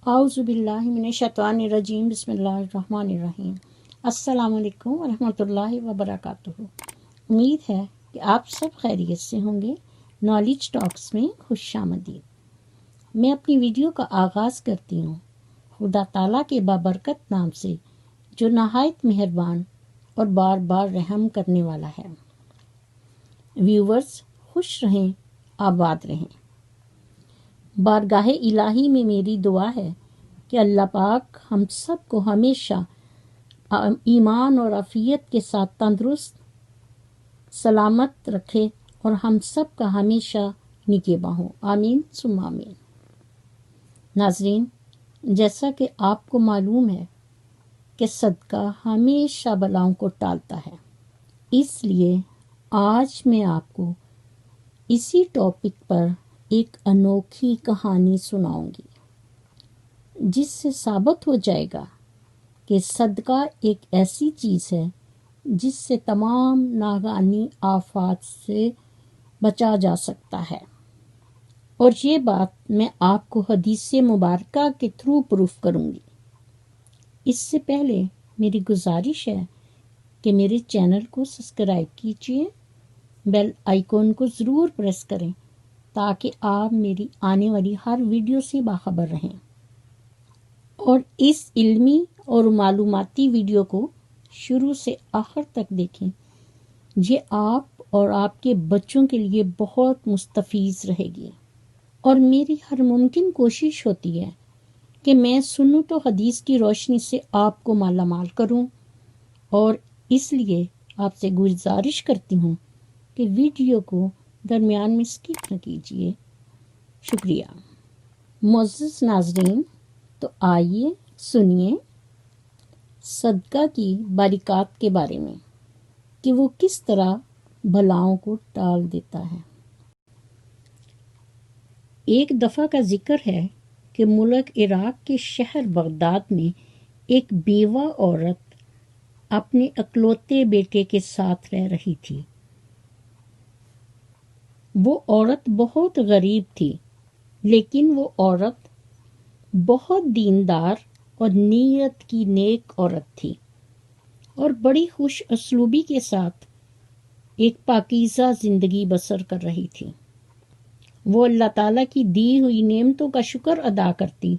اعوذ باللہ من الشیطان الرجیم بسم اللہ الرحمن الرحیم۔ السلام علیکم ورحمۃ اللہ وبرکاتہ۔ امید ہے کہ آپ سب خیریت سے ہوں گے۔ نالج ٹاکس میں خوش آمدید۔ میں اپنی ویڈیو کا آغاز کرتی ہوں خدا تعالیٰ کے بابرکت نام سے جو نہایت مہربان اور بار بار رحم کرنے والا ہے۔ ویورز خوش رہیں، آباد رہیں۔ بارگاہ الہی میں میری دعا ہے کہ اللہ پاک ہم سب کو ہمیشہ ایمان اور عافیت کے ساتھ تندرست سلامت رکھے اور ہم سب کا ہمیشہ نگہباں ہو، آمین ثم آمین۔ ناظرین، جیسا کہ آپ کو معلوم ہے کہ صدقہ ہمیشہ بلاؤں کو ٹالتا ہے، اس لیے آج میں آپ کو اسی ٹاپک پر ایک انوکھی کہانی سناؤں گی جس سے ثابت ہو جائے گا کہ صدقہ ایک ایسی چیز ہے جس سے تمام ناگہانی آفات سے بچا جا سکتا ہے، اور یہ بات میں آپ کو حدیث مبارکہ کے تھرو پروف کروں گی۔ اس سے پہلے میری گزارش ہے کہ میرے چینل کو سبسکرائب کیجیے، بیل آئیکن کو ضرور پریس کریں تاکہ آپ میری آنے والی ہر ویڈیو سے باخبر رہیں، اور اس علمی اور معلوماتی ویڈیو کو شروع سے آخر تک دیکھیں۔ یہ آپ اور آپ کے بچوں کے لیے بہت مستفیض رہے گی، اور میری ہر ممکن کوشش ہوتی ہے کہ میں سنوں تو حدیث کی روشنی سے آپ کو مالا مال کروں، اور اس لیے آپ سے گزارش کرتی ہوں کہ ویڈیو کو درمیان میں اسکپ نہ کیجیے، شکریہ۔ معزز ناظرین، تو آئیے سنیے صدقہ کی باریکات کے بارے میں کہ وہ کس طرح بلاؤں کو ٹال دیتا ہے۔ ایک دفعہ کا ذکر ہے کہ ملک عراق کے شہر بغداد میں ایک بیوہ عورت اپنے اکلوتے بیٹے کے ساتھ رہ رہی تھی۔ وہ عورت بہت غریب تھی، لیکن وہ عورت بہت دیندار اور نیت کی نیک عورت تھی، اور بڑی خوش اسلوبی کے ساتھ ایک پاکیزہ زندگی بسر کر رہی تھی۔ وہ اللہ تعالیٰ کی دی ہوئی نعمتوں کا شکر ادا کرتی،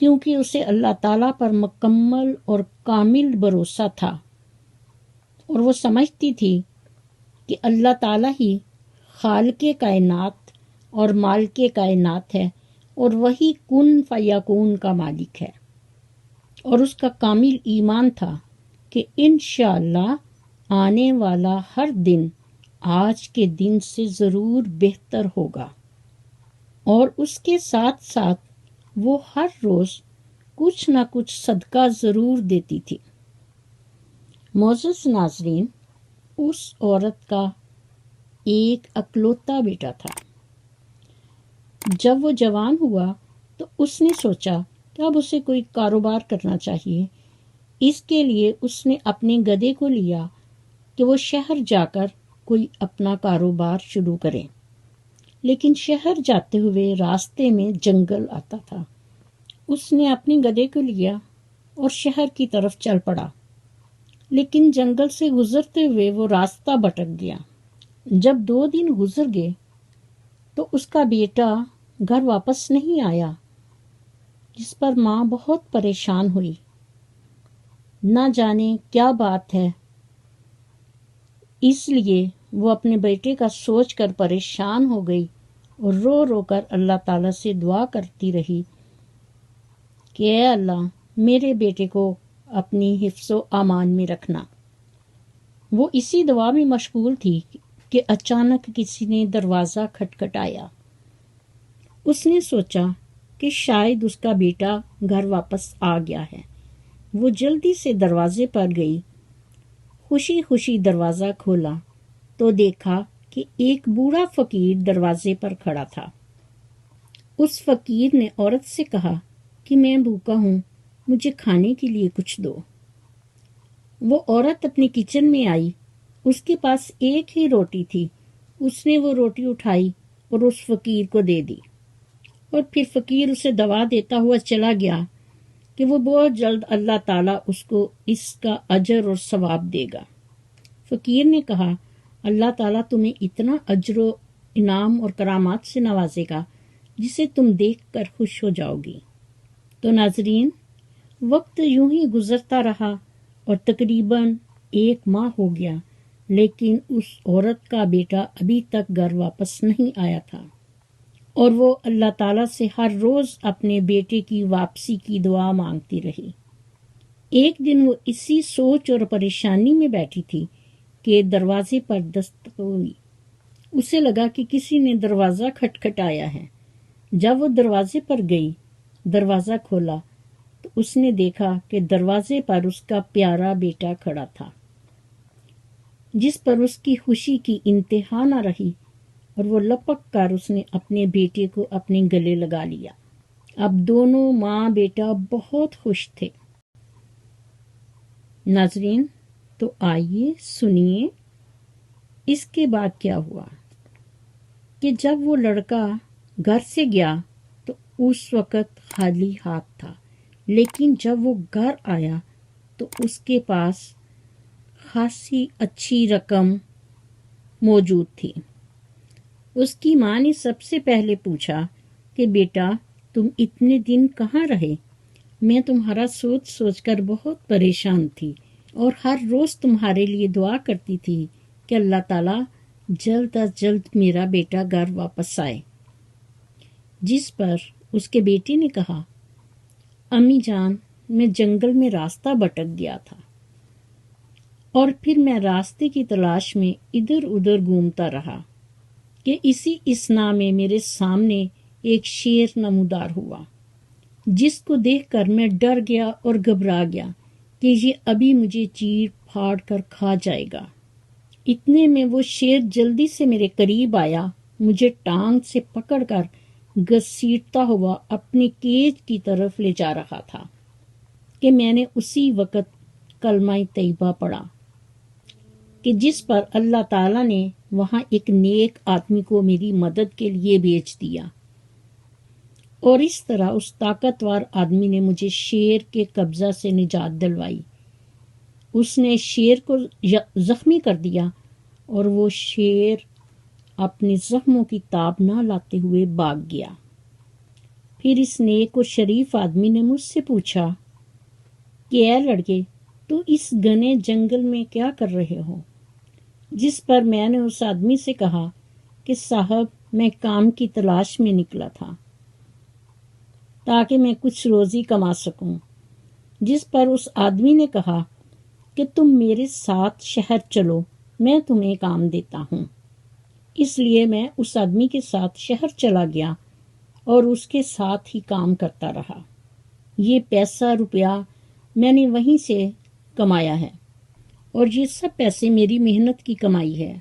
کیونکہ اسے اللہ تعالیٰ پر مکمل اور کامل بھروسہ تھا، اور وہ سمجھتی تھی کہ اللہ تعالیٰ ہی خالق کائنات اور مالک کائنات ہے، اور وہی کن فیکون کا مالک ہے، اور اس کا کامل ایمان تھا کہ انشاءاللہ آنے والا ہر دن آج کے دن سے ضرور بہتر ہوگا، اور اس کے ساتھ ساتھ وہ ہر روز کچھ نہ کچھ صدقہ ضرور دیتی تھی۔ معزز ناظرین، اس عورت کا ایک اکلوتا بیٹا تھا۔ جب وہ جوان ہوا تو اس نے سوچا کہ اب اسے کوئی کاروبار کرنا چاہیے۔ اس کے لیے اس نے اپنے گدھے کو لیا کہ وہ شہر جا کر کوئی اپنا کاروبار شروع کرے، لیکن شہر جاتے ہوئے راستے میں جنگل آتا تھا۔ اس نے اپنے گدھے کو لیا اور شہر کی طرف چل پڑا، لیکن جنگل سے گزرتے ہوئے وہ راستہ بھٹک گیا۔ جب 2 دن گزر گئے تو اس کا بیٹا گھر واپس نہیں آیا، جس پر ماں بہت پریشان ہوئی، نہ جانے کیا بات ہے۔ اس لیے وہ اپنے بیٹے کا سوچ کر پریشان ہو گئی اور رو رو کر اللہ تعالیٰ سے دعا کرتی رہی کہ اے اللہ، میرے بیٹے کو اپنی حفظ و امان میں رکھنا۔ وہ اسی دعا میں مشغول تھی کہ اچانک کسی نے دروازہ کھٹکھٹایا۔ اس نے سوچا کہ شاید اس کا بیٹا گھر واپس آ گیا ہے۔ وہ جلدی سے دروازے پر گئی، خوشی خوشی دروازہ کھولا تو دیکھا کہ ایک بوڑھا فقیر دروازے پر کھڑا تھا۔ اس فقیر نے عورت سے کہا کہ میں بھوکا ہوں، مجھے کھانے کے لیے کچھ دو۔ وہ عورت اپنی کچن میں آئی، اس کے پاس ایک ہی روٹی تھی۔ اس نے وہ روٹی اٹھائی اور اس فقیر کو دے دی۔ اور پھر فقیر اسے دوا دیتا ہوا چلا گیا کہ وہ بہت جلد اللہ تعالیٰ اس کو اس کا اجر اور ثواب دے گا۔ فقیر نے کہا، اللہ تعالیٰ تمہیں اتنا اجر و انعام اور کرامات سے نوازے گا جسے تم دیکھ کر خوش ہو جاؤ گی۔ تو ناظرین، وقت یوں ہی گزرتا رہا اور تقریباً 1 ماہ ہو گیا، لیکن اس عورت کا بیٹا ابھی تک گھر واپس نہیں آیا تھا، اور وہ اللہ تعالیٰ سے ہر روز اپنے بیٹے کی واپسی کی دعا مانگتی رہی۔ ایک دن وہ اسی سوچ اور پریشانی میں بیٹھی تھی کہ دروازے پر دستک ہوئی۔ اسے لگا کہ کسی نے دروازہ کھٹکھٹایا ہے۔ جب وہ دروازے پر گئی، دروازہ کھولا تو اس نے دیکھا کہ دروازے پر اس کا پیارا بیٹا کھڑا تھا، جس پر اس کی خوشی کی انتہا نہ رہی، اور وہ لپک کر اس نے اپنے بیٹے کو اپنے گلے لگا لیا۔ اب دونوں ماں بیٹا بہت خوش تھے۔ ناظرین، تو آئیے سنیے اس کے بعد کیا ہوا کہ جب وہ لڑکا گھر سے گیا تو اس وقت خالی ہاتھ تھا، لیکن جب وہ گھر آیا تو اس کے پاس خاصی اچھی رقم موجود تھی۔ اس کی ماں نے سب سے پہلے پوچھا کہ بیٹا، تم اتنے دن کہاں رہے؟ میں تمہارا سوچ سوچ کر بہت پریشان تھی اور ہر روز تمہارے لیے دعا کرتی تھی کہ اللہ تعالیٰ جلد از جلد میرا بیٹا گھر واپس آئے۔ جس پر اس کے بیٹے نے کہا، امی جان، میں جنگل میں راستہ بھٹک گیا تھا اور پھر میں راستے کی تلاش میں ادھر ادھر گھومتا رہا کہ اسی اثنا میں میرے سامنے ایک شیر نمودار ہوا، جس کو دیکھ کر میں ڈر گیا اور گھبرا گیا کہ یہ ابھی مجھے چیر پھاڑ کر کھا جائے گا۔ اتنے میں وہ شیر جلدی سے میرے قریب آیا، مجھے ٹانگ سے پکڑ کر گھسیٹتا ہوا اپنی کیج کی طرف لے جا رہا تھا کہ میں نے اسی وقت کلمہ طیبہ پڑھا کہ جس پر اللہ تعالیٰ نے وہاں ایک نیک آدمی کو میری مدد کے لیے بھیج دیا، اور اس طرح اس طاقتور آدمی نے مجھے شیر کے قبضہ سے نجات دلوائی۔ اس نے شیر کو زخمی کر دیا اور وہ شیر اپنے زخموں کی تاب نہ لاتے ہوئے بھاگ گیا۔ پھر اس نیک و شریف آدمی نے مجھ سے پوچھا کہ اے لڑکے، تو اس گھنے جنگل میں کیا کر رہے ہو؟ جس پر میں نے اس آدمی سے کہا کہ صاحب، میں کام کی تلاش میں نکلا تھا تاکہ میں کچھ روزی کما سکوں۔ جس پر اس آدمی نے کہا کہ تم میرے ساتھ شہر چلو، میں تمہیں کام دیتا ہوں۔ اس لیے میں اس آدمی کے ساتھ شہر چلا گیا اور اس کے ساتھ ہی کام کرتا رہا۔ یہ پیسہ روپیہ میں نے وہیں سے کمایا ہے، اور یہ سب پیسے میری محنت کی کمائی ہے۔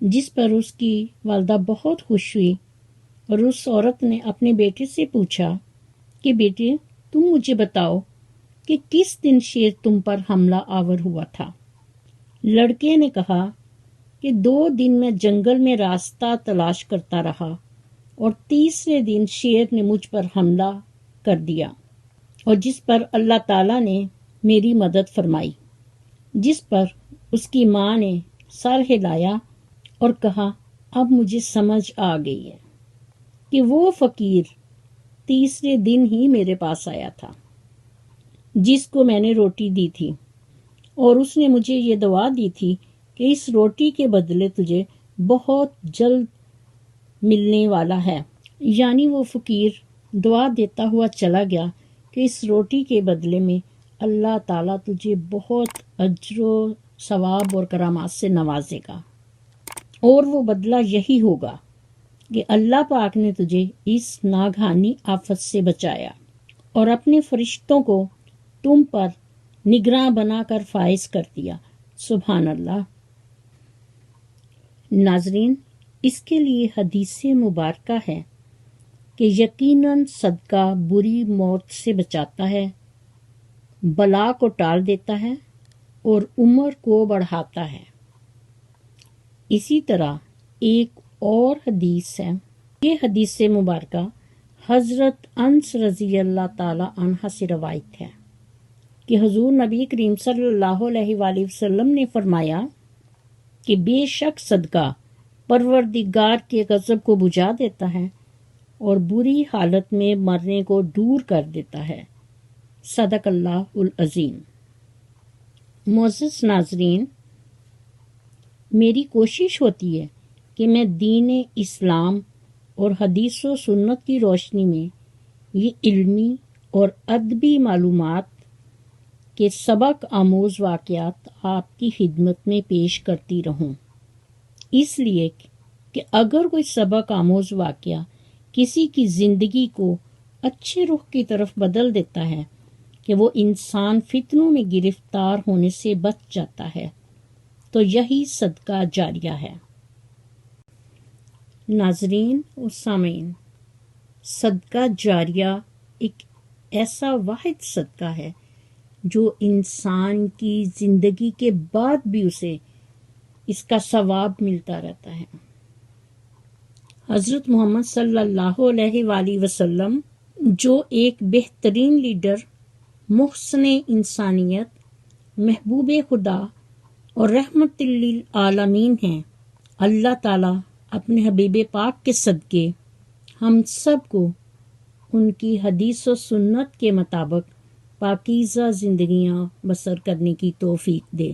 جس پر اس کی والدہ بہت خوش ہوئی، اور اس عورت نے اپنے بیٹے سے پوچھا کہ بیٹے، تم مجھے بتاؤ کہ کس دن شیر تم پر حملہ آور ہوا تھا؟ لڑکے نے کہا کہ 2 دن میں جنگل میں راستہ تلاش کرتا رہا، اور تیسرے دن شیر نے مجھ پر حملہ کر دیا، اور جس پر اللہ تعالیٰ نے میری مدد فرمائی۔ جس پر اس کی ماں نے سر ہلایا اور کہا، اب مجھے سمجھ آ گئی ہے کہ وہ فقیر تیسرے دن ہی میرے پاس آیا تھا جس کو میں نے روٹی دی تھی، اور اس نے مجھے یہ دعا دی تھی کہ اس روٹی کے بدلے تجھے بہت جلد ملنے والا ہے۔ یعنی وہ فقیر دعا دیتا ہوا چلا گیا کہ اس روٹی کے بدلے میں اللہ تعالیٰ تجھے بہت اجر و ثواب اور کرامات سے نوازے گا، اور وہ بدلہ یہی ہوگا کہ اللہ پاک نے تجھے اس ناگہانی آفت سے بچایا اور اپنے فرشتوں کو تم پر نگراں بنا کر فائز کر دیا۔ سبحان اللہ۔ ناظرین، اس کے لیے حدیث مبارکہ ہے کہ یقیناً صدقہ بری موت سے بچاتا ہے، بلا کو ٹال دیتا ہے اور عمر کو بڑھاتا ہے۔ اسی طرح ایک اور حدیث ہے، یہ حدیث مبارکہ حضرت انس رضی اللہ تعالی عنہ سے روایت ہے کہ حضور نبی کریم صلی اللہ علیہ وآلہ وسلم نے فرمایا کہ بے شک صدقہ پروردگار کے غضب کو بجھا دیتا ہے اور بری حالت میں مرنے کو دور کر دیتا ہے۔ صدق اللہ العظیم۔ معزز ناظرین، میری کوشش ہوتی ہے کہ میں دین اسلام اور حدیث و سنت کی روشنی میں یہ علمی اور ادبی معلومات کے سبق آموز واقعات آپ کی خدمت میں پیش کرتی رہوں، اس لیے کہ اگر کوئی سبق آموز واقعہ کسی کی زندگی کو اچھے رخ کی طرف بدل دیتا ہے کہ وہ انسان فتنوں میں گرفتار ہونے سے بچ جاتا ہے، تو یہی صدقہ جاریہ ہے۔ ناظرین و سامعین، صدقہ جاریہ ایک ایسا واحد صدقہ ہے جو انسان کی زندگی کے بعد بھی اسے اس کا ثواب ملتا رہتا ہے۔ حضرت محمد صلی اللہ علیہ وآلہ وسلم جو ایک بہترین لیڈر، محسن انسانیت، محبوب خدا اور رحمت للعالمین ہیں، اللہ تعالیٰ اپنے حبیب پاک کے صدقے ہم سب کو ان کی حدیث و سنت کے مطابق پاکیزہ زندگیاں بسر کرنے کی توفیق دے،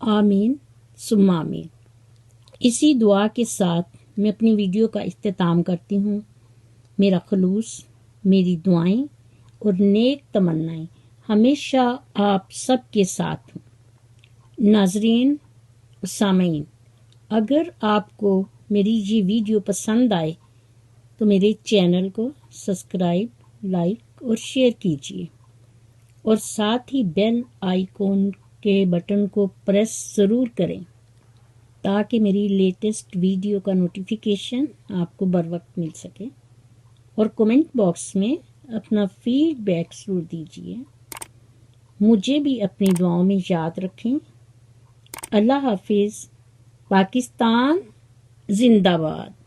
آمین ثم آمین۔ اسی دعا کے ساتھ میں اپنی ویڈیو کا اختتام کرتی ہوں۔ میرا خلوص، میری دعائیں اور نیک تمنائیں ہمیشہ آپ سب کے ساتھ ہوں۔ ناظرین و سامعین، اگر آپ کو میری یہ ویڈیو پسند آئے تو میرے چینل کو سبسکرائب، لائک اور شیئر کیجیے، اور ساتھ ہی بیل آئیکن کے بٹن کو پریس ضرور کریں تاکہ میری لیٹسٹ ویڈیو کا نوٹیفیکیشن آپ کو بر وقت مل سکے، اور کومنٹ باکس میں اپنا فیڈ بیک ضرور دیجیے۔ مجھے بھی اپنی دعاؤں میں یاد رکھیں۔ اللہ حافظ۔ پاکستان زندہ باد۔